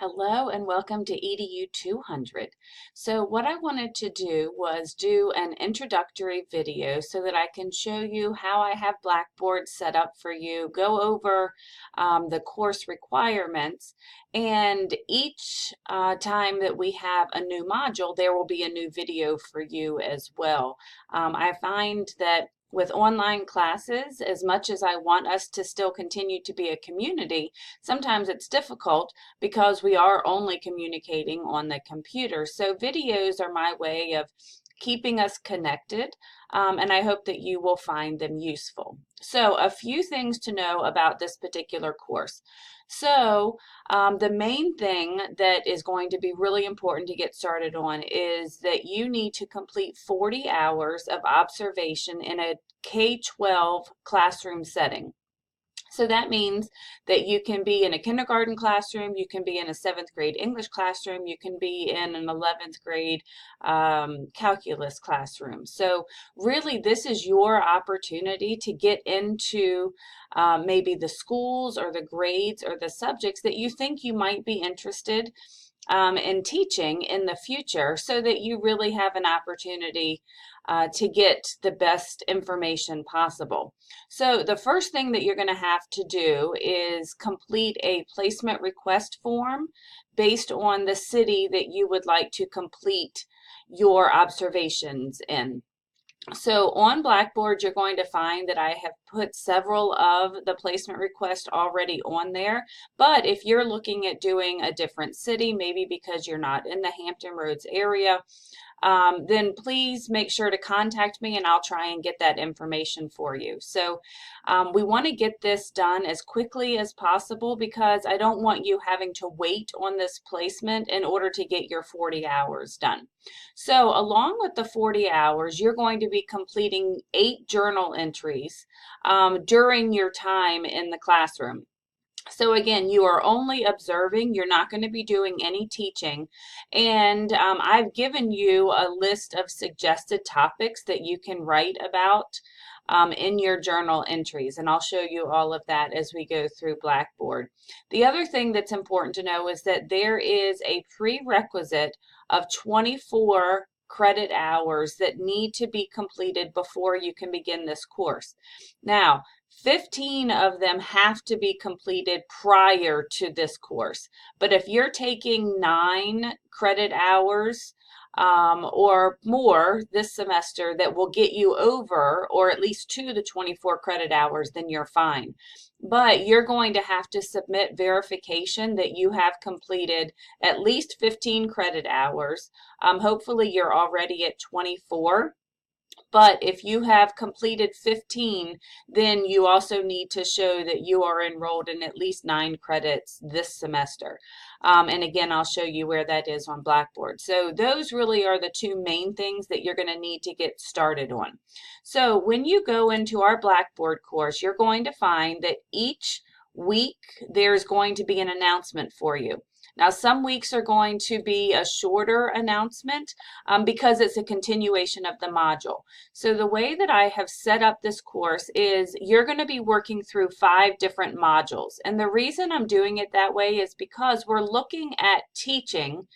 Hello and welcome to EDU 200. So what I wanted to do was do an introductory video so that I can show you how I have Blackboard set up for you, go over the course requirements, and each time that we have a new module, there will be a new video for you as well. I find that with online classes, as much as I want us to still continue to be a community, sometimes it's difficult because we are only communicating on the computer. So videos are my way of keeping us connected, and I hope that you will find them useful. So a few things to know about this particular course. So the main thing that is going to be really important to get started on is that you need to complete 40 hours of observation in a K-12 classroom setting. So that means that you can be in a kindergarten classroom, you can be in a 7th grade English classroom, you can be in an 11th grade calculus classroom. So really this is your opportunity to get into maybe the schools or the grades or the subjects that you think you might be interested in teaching in the future, so that you really have an opportunity to get the best information possible. So the first thing that you're going to have to do is complete a placement request form based on the city that you would like to complete your observations in. So on Blackboard, you're going to find that I have put several of the placement requests already on there. But if you're looking at doing a different city, maybe because you're not in the Hampton Roads area, then please make sure to contact me and I'll try and get that information for you. So we want to get this done as quickly as possible because I don't want you having to wait on this placement in order to get your 40 hours done. So along with the 40 hours, you're going to be completing 8 journal entries during your time in the classroom. So again, you are only observing, you're not going to be doing any teaching, and I've given you a list of suggested topics that you can write about in your journal entries, and I'll show you all of that as we go through Blackboard. The other thing that's important to know is that there is a prerequisite of 24 credit hours that need to be completed before you can begin this course. Now, 15 of them have to be completed prior to this course. But if you're taking 9 credit hours or more this semester that will get you over or at least to the 24 credit hours, then you're fine. But you're going to have to submit verification that you have completed at least 15 credit hours. Hopefully you're already at 24. But if you have completed 15, then you also need to show that you are enrolled in at least 9 credits this semester. And again, I'll show you where that is on Blackboard. So those really are the 2 main things that you're going to need to get started on. So when you go into our Blackboard course, you're going to find that each week there's going to be an announcement for you. Now, some weeks are going to be a shorter announcement because it's a continuation of the module. So the way that I have set up this course is you're going to be working through 5 different modules. And the reason I'm doing it that way is because we're looking at teaching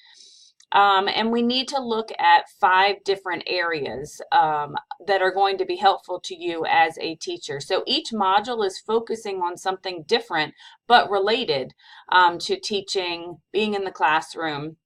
and we need to look at 5 different areas that are going to be helpful to you as a teacher. So each module is focusing on something different but related to teaching, being in the classroom,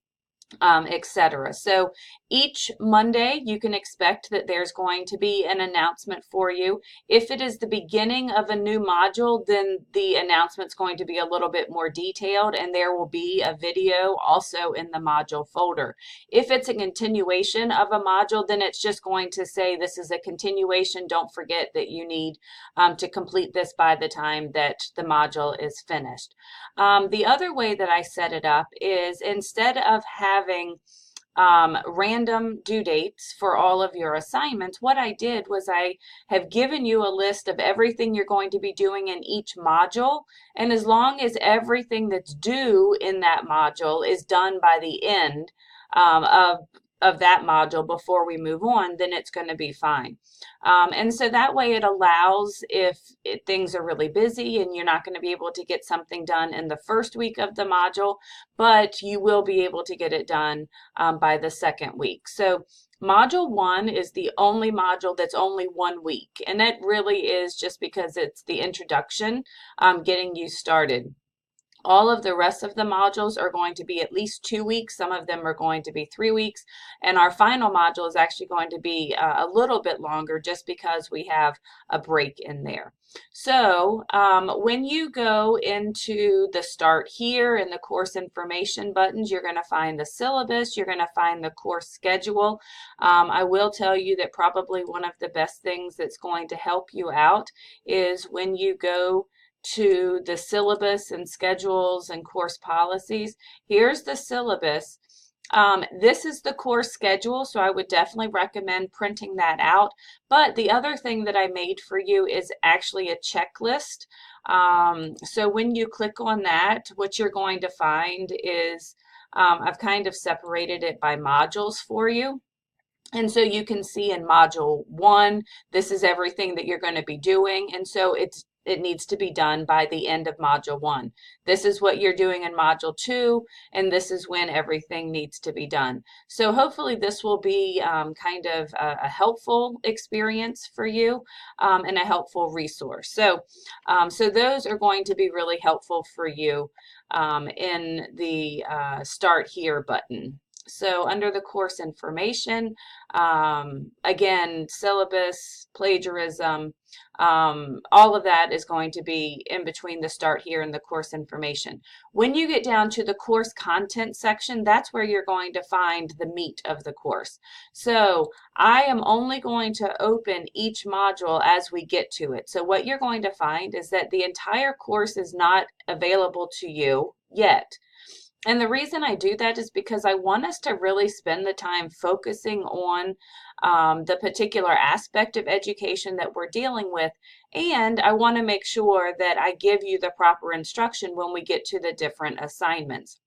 etc. So each Monday you can expect that there's going to be an announcement for you. If it is the beginning of a new module, then the announcement's going to be a little bit more detailed and there will be a video also in the module folder. If it's a continuation of a module, then it's just going to say this is a continuation. Don't forget that you need to complete this by the time that the module is finished. The other way that I set it up is instead of having random due dates for all of your assignments, what I did was I have given you a list of everything you're going to be doing in each module, and as long as everything that's due in that module is done by the end of of that module before we move on, then it's going to be fine. And so that way it allows, if things are really busy and you're not going to be able to get something done in the first week of the module, but you will be able to get it done by the second week. So Module 1 is the only module that's only 1 week, and that really is just because it's the introduction, getting you started. All of the rest of the modules are going to be at least 2 weeks. Some of them are going to be 3 weeks. And our final module is actually going to be a little bit longer just because we have a break in there. So when you go into the Start Here and the course information buttons, you're going to find the syllabus, you're going to find the course schedule. I will tell you that probably one of the best things that's going to help you out is when you go to the syllabus and schedules and course policies. Here's the syllabus. This is the course schedule, so I would definitely recommend printing that out. But the other thing that I made for you is actually a checklist. So when you click on that, what you're going to find is I've kind of separated it by modules for you. And so you can see in Module 1, this is everything that you're going to be doing. And so it needs to be done by the end of Module 1. This is what you're doing in Module 2, and this is when everything needs to be done. So hopefully this will be kind of a helpful experience for you and a helpful resource. So, so those are going to be really helpful for you in the Start Here button. So under the course information, again, syllabus, plagiarism, all of that is going to be in between the Start Here and the course information. When you get down to the course content section, that's where you're going to find the meat of the course. So I am only going to open each module as we get to it. So what you're going to find is that the entire course is not available to you yet. And the reason I do that is because I want us to really spend the time focusing on the particular aspect of education that we're dealing with. And I want to make sure that I give you the proper instruction when we get to the different assignments.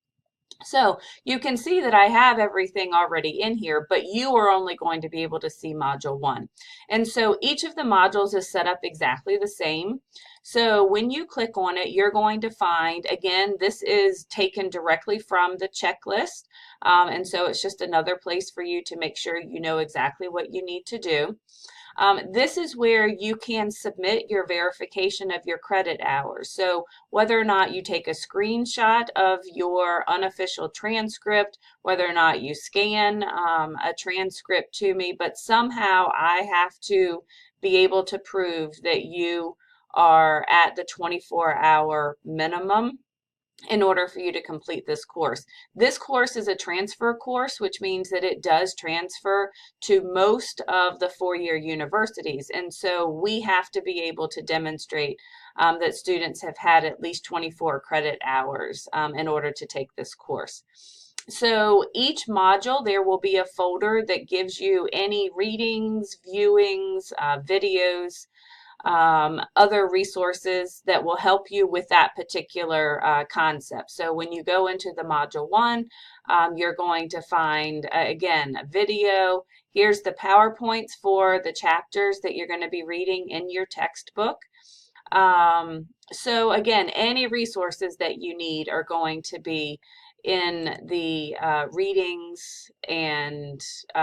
So you can see that I have everything already in here, but you are only going to be able to see Module 1. And so each of the modules is set up exactly the same. So when you click on it, you're going to find, again, this is taken directly from the checklist. And so it's just another place for you to make sure you know exactly what you need to do. This is where you can submit your verification of your credit hours. So whether or not you take a screenshot of your unofficial transcript, whether or not you scan a transcript to me, but somehow I have to be able to prove that you are at the 24-hour minimum in order for you to complete this course. This course is a transfer course, which means that it does transfer to most of the four-year universities. And so we have to be able to demonstrate that students have had at least 24 credit hours in order to take this course. So each module, there will be a folder that gives you any readings, viewings, videos, other resources that will help you with that particular concept. So when you go into the Module 1, you're going to find, again, a video. Here's the PowerPoints for the chapters that you're going to be reading in your textbook. So again, any resources that you need are going to be in the readings and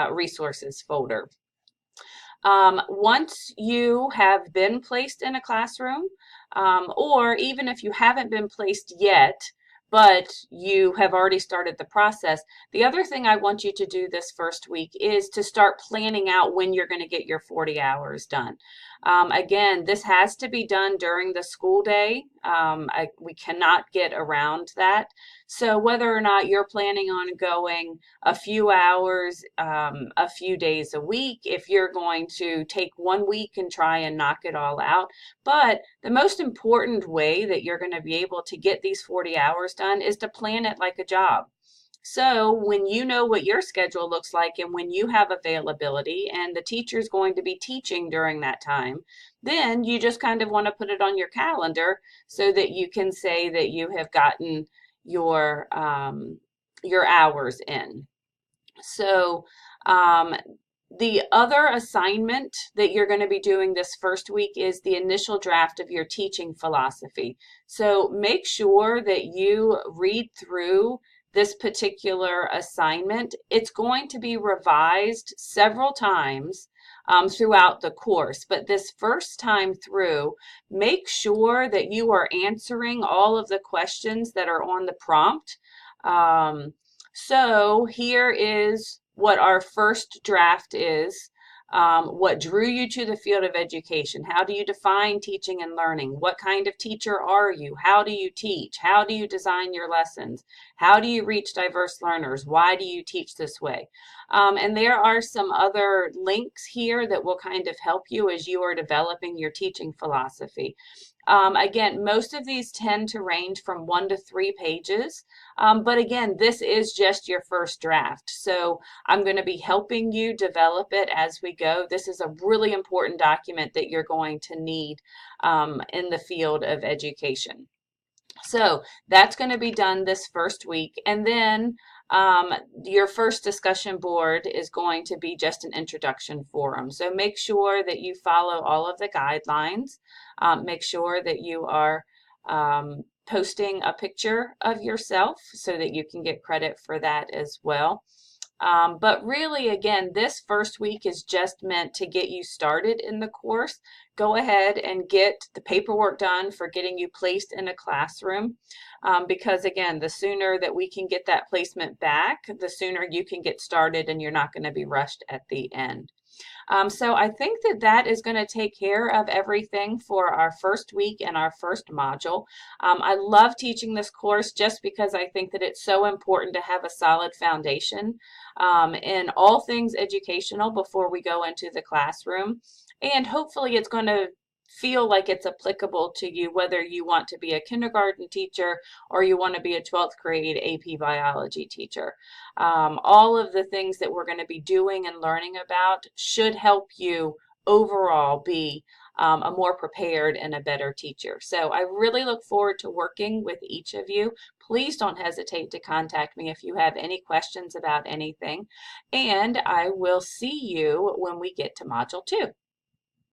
resources folder. Once you have been placed in a classroom, or even if you haven't been placed yet, but you have already started the process, the other thing I want you to do this first week is to start planning out when you're going to get your 40 hours done. Again, this has to be done during the school day. We cannot get around that. So whether or not you're planning on going a few hours, a few days a week, if you're going to take 1 week and try and knock it all out. But the most important way that you're going to be able to get these 40 hours done is to plan it like a job. So when you know what your schedule looks like and when you have availability and the teacher's going to be teaching during that time, then you just kind of want to put it on your calendar so that you can say that you have gotten your hours in. So um, the other assignment that you're going to be doing this first week is the initial draft of your teaching philosophy. So make sure that you read through this particular assignment. It's going to be revised several times throughout the course, but this first time through, make sure that you are answering all of the questions that are on the prompt. Um, so here is what our first draft is. What drew you to the field of education? How do you define teaching and learning? What kind of teacher are you? How do you teach? How do you design your lessons? How do you reach diverse learners? Why do you teach this way? And there are some other links here that will kind of help you as you are developing your teaching philosophy. Again, most of these tend to range from 1 to 3 pages. But again, this is just your first draft. So I'm going to be helping you develop it as we go. This is a really important document that you're going to need in the field of education. So that's going to be done this first week. And then your first discussion board is going to be just an introduction forum. So make sure that you follow all of the guidelines. Make sure that you are posting a picture of yourself so that you can get credit for that as well. But really, again, this first week is just meant to get you started in the course. Go ahead and get the paperwork done for getting you placed in a classroom. Because again, the sooner that we can get that placement back, the sooner you can get started and you're not going to be rushed at the end. So I think that that is going to take care of everything for our first week and our first module. I love teaching this course just because I think that it's so important to have a solid foundation in all things educational before we go into the classroom. And hopefully it's going to feel like it's applicable to you, whether you want to be a kindergarten teacher or you want to be a 12th grade AP biology teacher. All of the things that we're going to be doing and learning about should help you overall be a more prepared and a better teacher. So I really look forward to working with each of you. Please don't hesitate to contact me if you have any questions about anything. And I will see you when we get to Module 2.